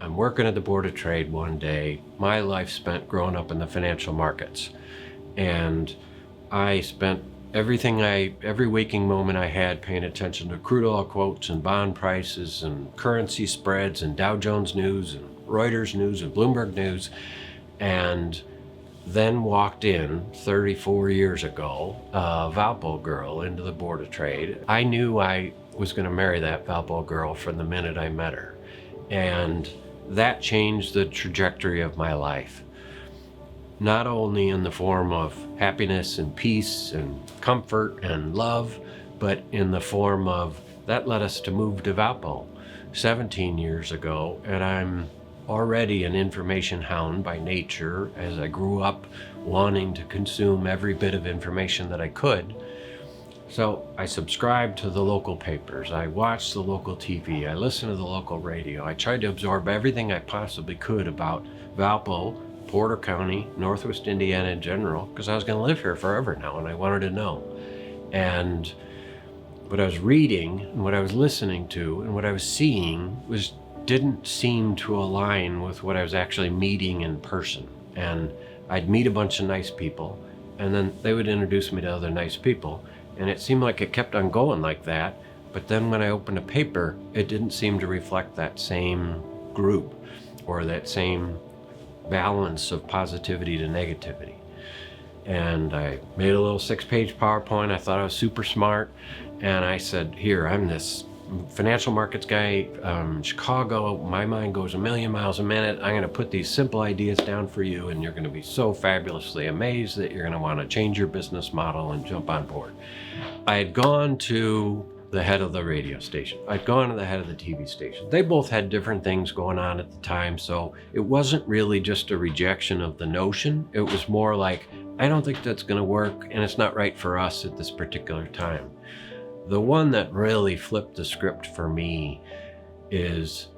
I'm working at the Board of Trade one day. My life spent growing up in the financial markets. And I spent every waking moment I had paying attention to crude oil quotes and bond prices and currency spreads and Dow Jones news and Reuters news and Bloomberg news, and then walked in 34 years ago, a Valpo girl into the Board of Trade. I knew I was going to marry that Valpo girl from the minute I met her. And that changed the trajectory of my life. Not only in the form of happiness and peace and comfort and love, but in the form of, that led us to move to Valpo 17 years ago. And I'm already an information hound by nature, as I grew up wanting to consume every bit of information that I could. So I subscribed to the local papers, I watched the local TV, I listened to the local radio. I tried to absorb everything I possibly could about Valpo, Porter County, Northwest Indiana in general, because I was going to live here forever now and I wanted to know. And what I was reading and what I was listening to and what I was seeing didn't seem to align with what I was actually meeting in person. And I'd meet a bunch of nice people and then they would introduce me to other nice people. And it seemed like it kept on going like that. But then when I opened a paper, it didn't seem to reflect that same group or that same balance of positivity to negativity. And I made a little 6-page PowerPoint. I thought I was super smart. And I said, here, I'm this financial markets guy, Chicago. My mind goes a million miles a minute. I'm going to put these simple ideas down for you, and you're going to be so fabulously amazed that you're going to want to change your business model and jump on board. I had gone to the head of the radio station. I'd gone to the head of the TV station. They both had different things going on at the time, so it wasn't really just a rejection of the notion. It was more like, I don't think that's going to work, and it's not right for us at this particular time. The one that really flipped the script for me is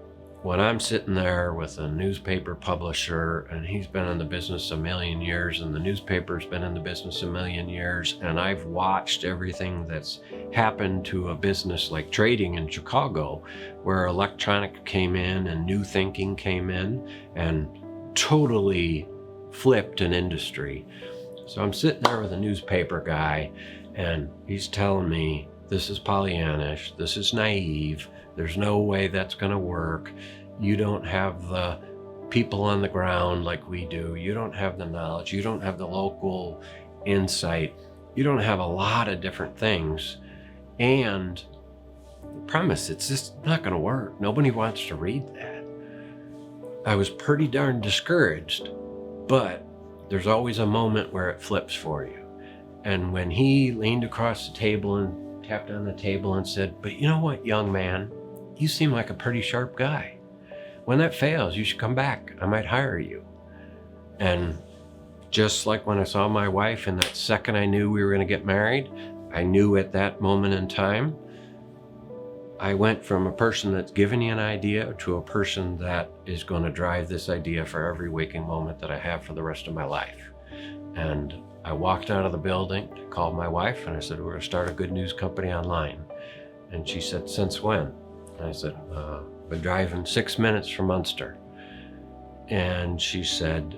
when I'm sitting there with a newspaper publisher, and he's been in the business a million years, and the newspaper's been in the business a million years, and I've watched everything that's happened to a business like trading in Chicago, where electronic came in and new thinking came in and totally flipped an industry. So I'm sitting there with a newspaper guy, and he's telling me, this is Pollyannish, this is naive, there's no way that's gonna work. You don't have the people on the ground like we do. You don't have the knowledge. You don't have the local insight. You don't have a lot of different things. And the premise, it's just not gonna work. Nobody wants to read that. I was pretty darn discouraged, but there's always a moment where it flips for you. And when he leaned across the table and tapped on the table and said, but you know what, young man, you seem like a pretty sharp guy. When that fails, you should come back. I might hire you. And just like when I saw my wife and that second I knew we were going to get married, I knew at that moment in time, I went from a person that's giving you an idea to a person that is going to drive this idea for every waking moment that I have for the rest of my life. And I walked out of the building, called my wife, and I said, we're going to start a good news company online. And she said, since when? And I said, been driving 6 minutes from Munster. And she said,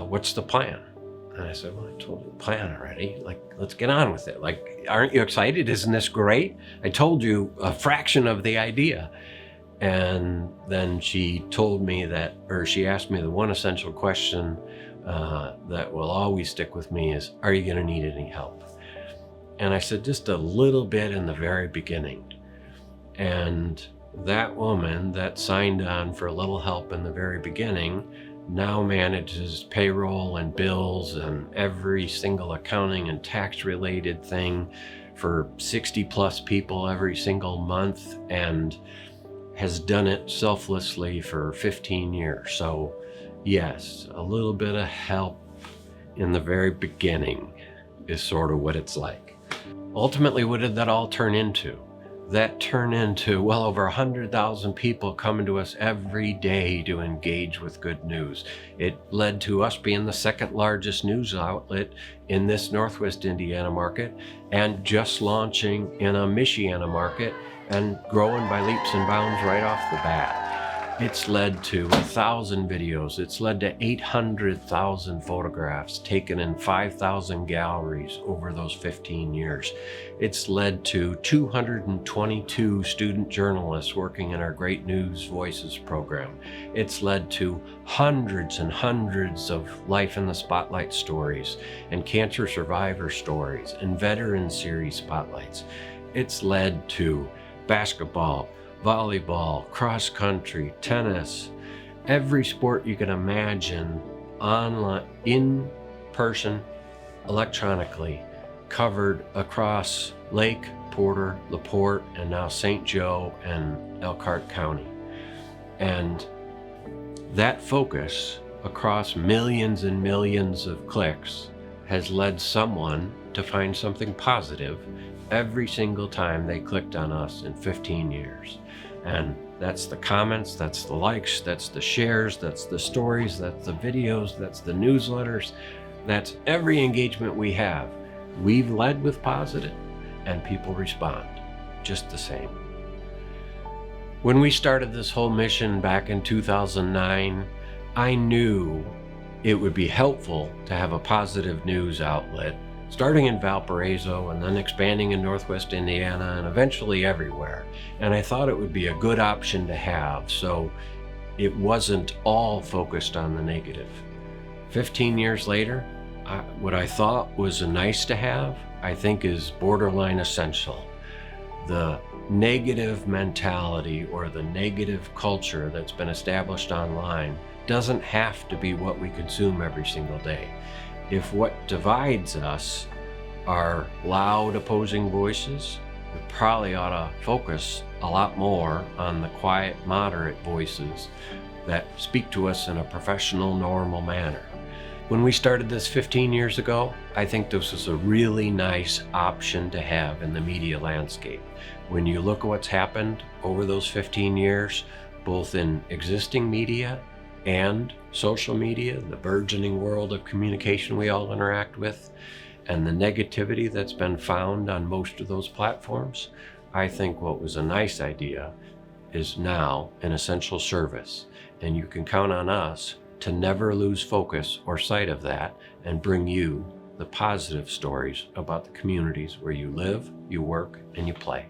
what's the plan? And I said, well, I told you the plan already. Like, let's get on with it. Like, aren't you excited? Isn't this great? I told you a fraction of the idea. And then she told me that, or she asked me the one essential question that will always stick with me is, are you going to need any help? And I said, just a little bit in the very beginning. And that woman that signed on for a little help in the very beginning now manages payroll and bills and every single accounting and tax related thing for 60 plus people every single month, and has done it selflessly for 15 years. So yes, a little bit of help in the very beginning is sort of what it's like. Ultimately, what did that all turn into? That turned into well over 100,000 people coming to us every day to engage with good news. It led to us being the second largest news outlet in this Northwest Indiana market, and just launching in a Michiana market and growing by leaps and bounds right off the bat. It's led to 1,000 videos. It's led to 800,000 photographs taken in 5,000 galleries over those 15 years. It's led to 222 student journalists working in our Great News Voices program. It's led to hundreds and hundreds of Life in the Spotlight stories and cancer survivor stories and veteran series spotlights. It's led to basketball, volleyball, cross country, tennis, every sport you can imagine, online, in person, electronically, covered across Lake, Porter, LaPorte, and now St. Joe and Elkhart County. And that focus across millions and millions of clicks has led someone to find something positive every single time they clicked on us in 15 years. And that's the comments, that's the likes, that's the shares, that's the stories, that's the videos, that's the newsletters, that's every engagement we have. We've led with positive, and people respond just the same. When we started this whole mission back in 2009, I knew it would be helpful to have a positive news outlet, starting in Valparaiso and then expanding in Northwest Indiana and eventually everywhere. And I thought it would be a good option to have, so it wasn't all focused on the negative. 15 years later, what I thought was a nice to have, I think is borderline essential. The negative mentality or the negative culture that's been established online doesn't have to be what we consume every single day. If what divides us are loud opposing voices, we probably ought to focus a lot more on the quiet, moderate voices that speak to us in a professional, normal manner. When we started this 15 years ago, I think this was a really nice option to have in the media landscape. When you look at what's happened over those 15 years, both in existing media and social media, the burgeoning world of communication we all interact with, and the negativity that's been found on most of those platforms, I think what was a nice idea is now an essential service. And you can count on us to never lose focus or sight of that and bring you the positive stories about the communities where you live, you work, and you play.